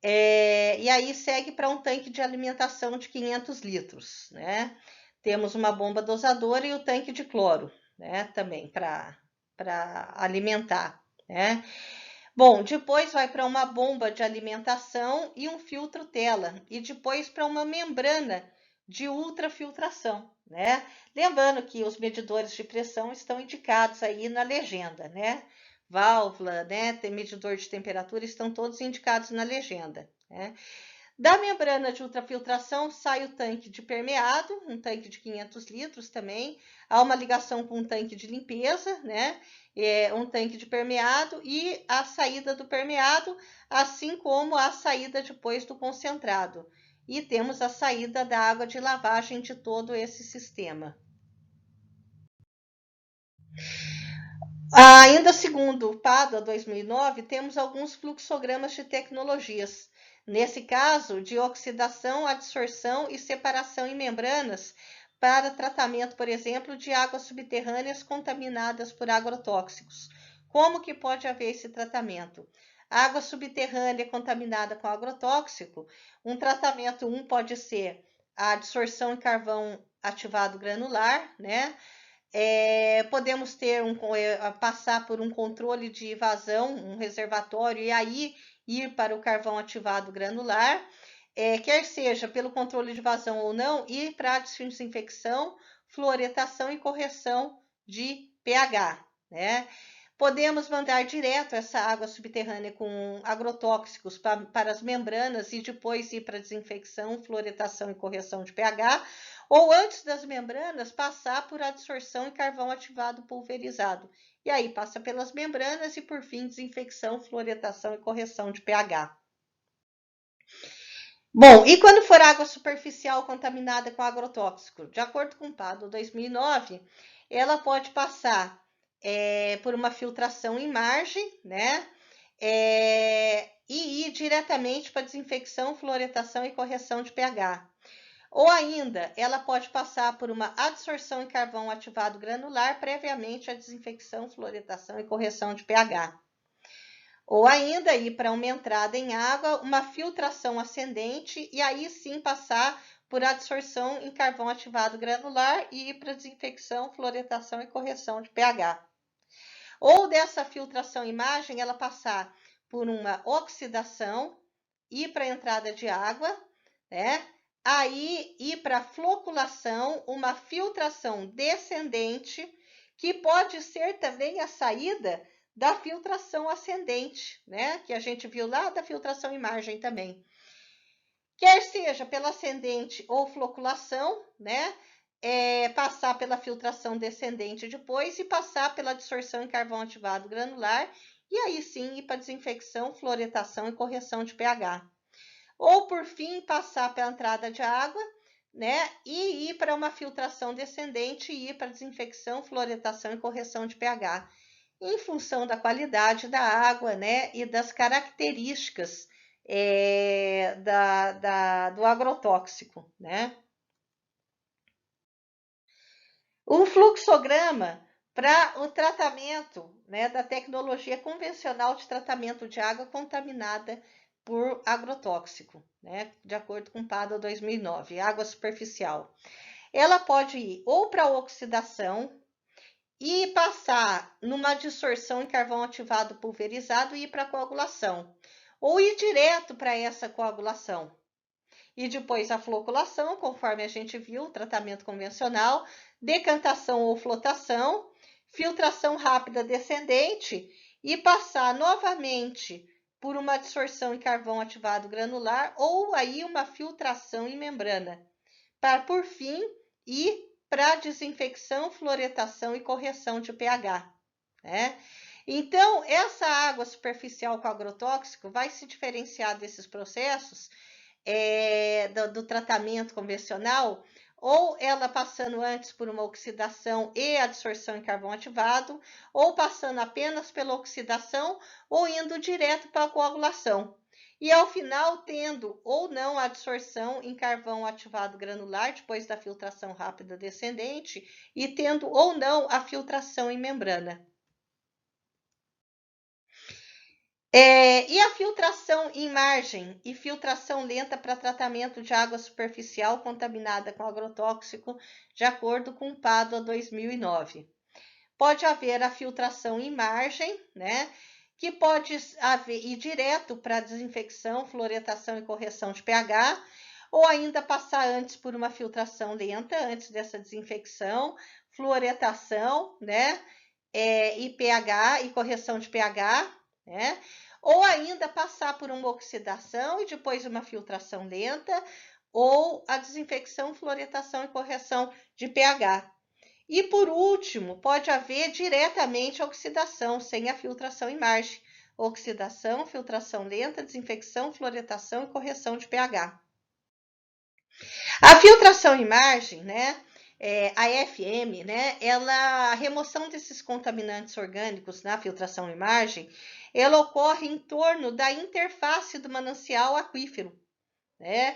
E aí segue para um tanque de alimentação de 500 litros, né? Temos uma bomba dosadora e o tanque de cloro, né? Também para alimentar, né? Bom, depois vai para uma bomba de alimentação e um filtro tela, e depois para uma membrana de ultrafiltração, né? Lembrando que os medidores de pressão estão indicados aí na legenda, né? Válvula, né, tem medidor de temperatura, estão todos indicados na legenda, né? Da membrana de ultrafiltração sai o tanque de permeado, um tanque de 500 litros também, há uma ligação com um tanque de limpeza, né? Um tanque de permeado e a saída do permeado, assim como a saída depois do concentrado. E temos a saída da água de lavagem de todo esse sistema. Ainda segundo o PADO 2009, temos alguns fluxogramas de tecnologias. Nesse caso, de oxidação, adsorção e separação em membranas para tratamento, por exemplo, de águas subterrâneas contaminadas por agrotóxicos. Como que pode haver esse tratamento? Água subterrânea contaminada com agrotóxico, um tratamento pode ser a adsorção em carvão ativado granular, né? Podemos ter passar por um controle de vazão, um reservatório, e aí ir para o carvão ativado granular, quer seja pelo controle de vazão ou não, ir para a desinfecção, fluoretação e correção de pH, né? Podemos mandar direto essa água subterrânea com agrotóxicos para as membranas e depois ir para desinfecção, fluoretação e correção de pH, ou antes das membranas passar por adsorção e carvão ativado pulverizado. E aí passa pelas membranas e por fim desinfecção, fluoretação e correção de pH. Bom, e quando for água superficial contaminada com agrotóxico? De acordo com o PADO 2009, ela pode passar por uma filtração em margem, né? E ir diretamente para desinfecção, fluoretação e correção de pH. Ou ainda, ela pode passar por uma adsorção em carvão ativado granular previamente à desinfecção, fluoretação e correção de pH. Ou ainda ir para uma entrada em água, uma filtração ascendente e aí sim passar por adsorção em carvão ativado granular e ir para desinfecção, fluoretação e correção de pH. Ou dessa filtração imagem, ela passar por uma oxidação, ir para a entrada de água, né? Aí ir para a floculação, uma filtração descendente, que pode ser também a saída da filtração ascendente, né? Que a gente viu lá da filtração imagem também. Quer seja pela ascendente ou floculação, né? Passar pela filtração descendente depois e passar pela adsorção em carvão ativado granular e aí sim ir para desinfecção, fluoretação e correção de pH. Ou por fim passar pela entrada de água, né? E ir para uma filtração descendente e ir para desinfecção, fluoretação e correção de pH, em função da qualidade da água, né? E das características do agrotóxico, né? O fluxograma para o tratamento, né, da tecnologia convencional de tratamento de água contaminada por agrotóxico, né, de acordo com o PADO 2009, água superficial. Ela pode ir ou para oxidação e passar numa dissorção em carvão ativado pulverizado e ir para coagulação, ou ir direto para essa coagulação. E depois a floculação, conforme a gente viu, tratamento convencional, decantação ou flotação, filtração rápida descendente e passar novamente por uma dissorção em carvão ativado granular ou aí uma filtração em membrana, para por fim ir para desinfecção, fluoretação e correção de pH, né? Então, essa água superficial com agrotóxico vai se diferenciar desses processos do tratamento convencional, ou ela passando antes por uma oxidação e adsorção em carvão ativado, ou passando apenas pela oxidação, ou indo direto para a coagulação. E ao final, tendo ou não a adsorção em carvão ativado granular, depois da filtração rápida descendente, e tendo ou não a filtração em membrana. E a filtração em margem e filtração lenta para tratamento de água superficial contaminada com agrotóxico, de acordo com o PADO 2009. Pode haver a filtração em margem, né? Que pode ir direto para desinfecção, fluoretação e correção de pH, ou ainda passar antes por uma filtração lenta, antes dessa desinfecção, fluoretação, né? E pH e correção de pH, né? Ou ainda passar por uma oxidação e depois uma filtração lenta, ou a desinfecção, fluoretação e correção de pH. E por último, pode haver diretamente a oxidação, sem a filtração em margem. Oxidação, filtração lenta, desinfecção, fluoretação e correção de pH. A filtração em margem, né? A FM, né? A remoção desses contaminantes orgânicos na filtração em margem, ela ocorre em torno da interface do manancial aquífero, né?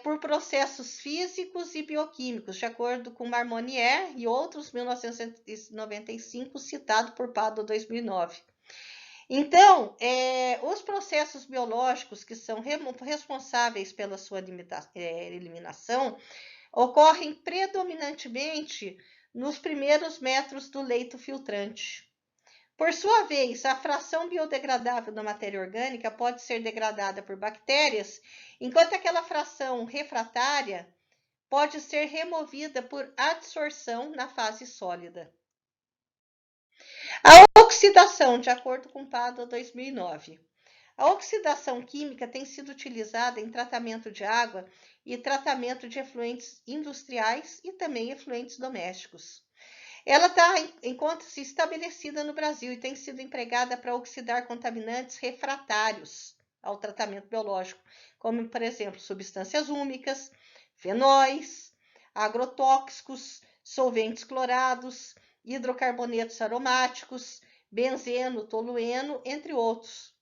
Por processos físicos e bioquímicos, de acordo com Marmonier e outros, 1995, citado por PADO 2009. Então, os processos biológicos que são responsáveis pela sua eliminação ocorrem predominantemente nos primeiros metros do leito filtrante. Por sua vez, a fração biodegradável da matéria orgânica pode ser degradada por bactérias, enquanto aquela fração refratária pode ser removida por adsorção na fase sólida. A oxidação, de acordo com o Pádua 2009. A oxidação química tem sido utilizada em tratamento de água e tratamento de efluentes industriais e também efluentes domésticos. Ela encontra-se estabelecida no Brasil e tem sido empregada para oxidar contaminantes refratários ao tratamento biológico, como, por exemplo, substâncias úmicas, fenóis, agrotóxicos, solventes clorados, hidrocarbonetos aromáticos, benzeno, tolueno, entre outros.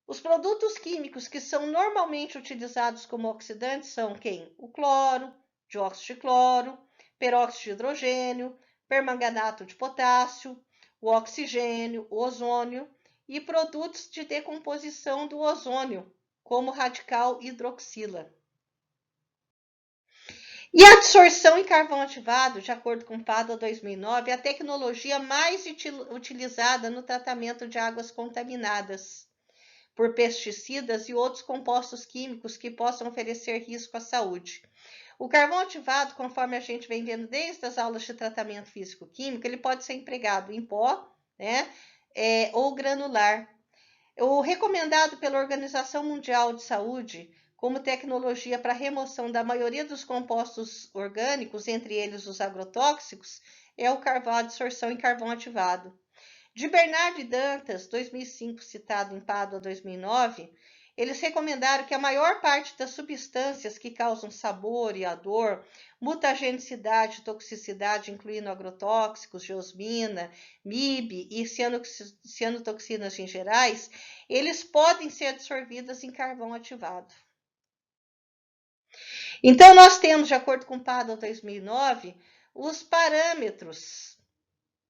Os produtos químicos que são normalmente utilizados como oxidantes são quem? O cloro, dióxido de cloro, peróxido de hidrogênio, permanganato de potássio, o oxigênio, o ozônio e produtos de decomposição do ozônio, como o radical hidroxila. E a adsorção em carvão ativado, de acordo com o Pádua 2009, é a tecnologia mais utilizada no tratamento de águas contaminadas por pesticidas e outros compostos químicos que possam oferecer risco à saúde. O carvão ativado, conforme a gente vem vendo desde as aulas de tratamento físico-químico, ele pode ser empregado em pó, né, ou granular. O recomendado pela Organização Mundial de Saúde como tecnologia para remoção da maioria dos compostos orgânicos, entre eles os agrotóxicos, é o carvão, a adsorção em carvão ativado. De Bernardo e Dantas, 2005, citado em Pádua 2009, eles recomendaram que a maior parte das substâncias que causam sabor e odor, mutagenicidade e toxicidade, incluindo agrotóxicos, geosmina, MIB e cianotoxinas em gerais, eles podem ser absorvidas em carvão ativado. Então, nós temos, de acordo com o Pádua 2009, os parâmetros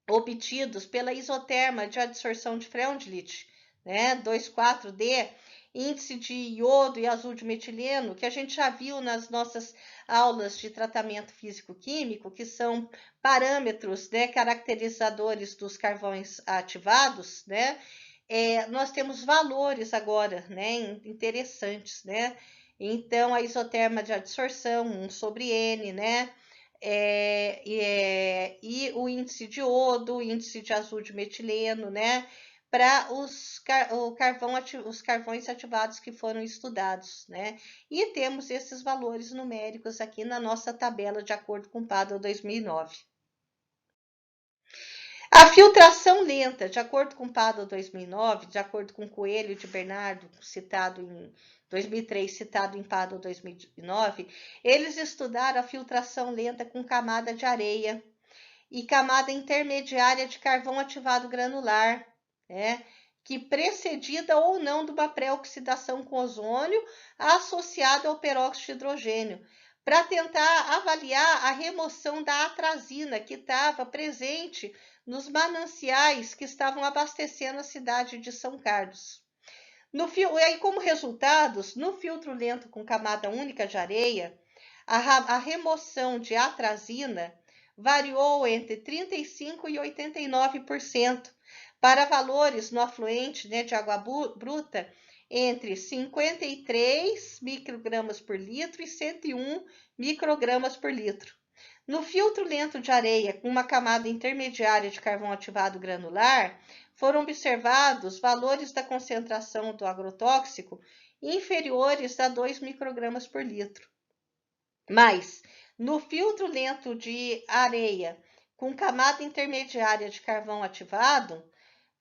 obtidos pela isoterma de adsorção de Freundlich, né, 2,4-D, índice de iodo e azul de metileno, que a gente já viu nas nossas aulas de tratamento físico-químico, que são parâmetros, né, caracterizadores dos carvões ativados, né, nós temos valores agora, né, interessantes, né. Então, a isoterma de adsorção, 1/N, né, e o índice de iodo, o índice de azul de metileno, né, para os carvões ativados que foram estudados, né? E temos esses valores numéricos aqui na nossa tabela de acordo com o Pádua 2009. A filtração lenta, de acordo com o Pádua 2009, de acordo com Coelho de Bernardo, citado em 2003, citado em Pádua 2009, eles estudaram a filtração lenta com camada de areia e camada intermediária de carvão ativado granular, né, que precedida ou não de uma pré-oxidação com ozônio associada ao peróxido de hidrogênio, para tentar avaliar a remoção da atrazina que estava presente nos mananciais que estavam abastecendo a cidade de São Carlos. E aí, como resultados, no filtro lento com camada única de areia, a remoção de atrazina variou entre 35% e 89%, para valores no afluente, né, de água bruta entre 53 microgramas por litro e 101 microgramas por litro. No filtro lento de areia com uma camada intermediária de carvão ativado granular, foram observados valores da concentração do agrotóxico inferiores a 2 microgramas por litro. Mas, no filtro lento de areia com camada intermediária de carvão ativado,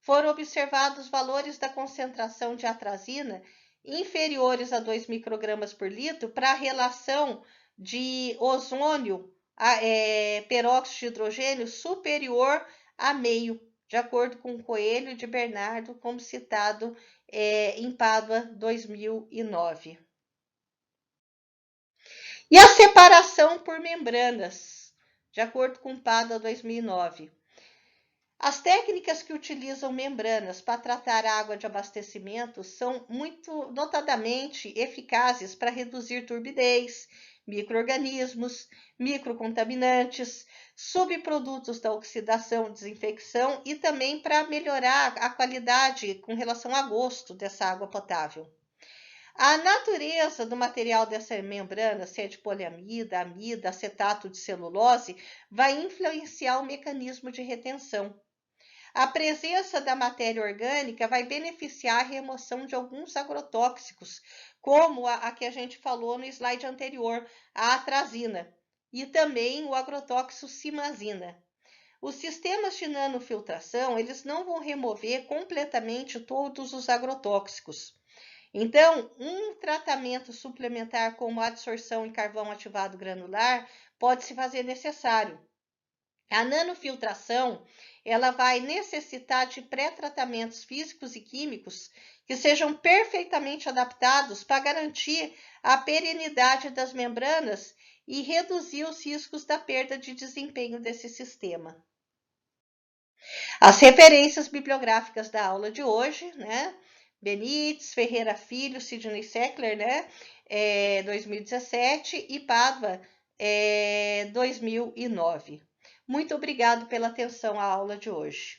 foram observados valores da concentração de atrazina inferiores a 2 microgramas por litro para a relação de ozônio, peróxido de hidrogênio superior a meio, de acordo com Coelho de Bernardo, como citado em Pádua 2009. E a separação por membranas, de acordo com Pádua 2009. As técnicas que utilizam membranas para tratar a água de abastecimento são muito notadamente eficazes para reduzir turbidez, micro-organismos, microcontaminantes, subprodutos da oxidação, desinfecção e também para melhorar a qualidade com relação a gosto dessa água potável. A natureza do material dessa membrana, se é de poliamida, amida, acetato de celulose, vai influenciar o mecanismo de retenção. A presença da matéria orgânica vai beneficiar a remoção de alguns agrotóxicos, como a que a gente falou no slide anterior, a atrazina, e também o agrotóxico simazina. Os sistemas de nanofiltração, eles não vão remover completamente todos os agrotóxicos. Então, um tratamento suplementar como a adsorção em carvão ativado granular pode se fazer necessário. A nanofiltração, ela vai necessitar de pré-tratamentos físicos e químicos que sejam perfeitamente adaptados para garantir a perenidade das membranas e reduzir os riscos da perda de desempenho desse sistema. As referências bibliográficas da aula de hoje, né? Benites, Ferreira Filho, Sidney Seckler, né? 2017 e Pádua, 2009. Muito obrigado pela atenção à aula de hoje.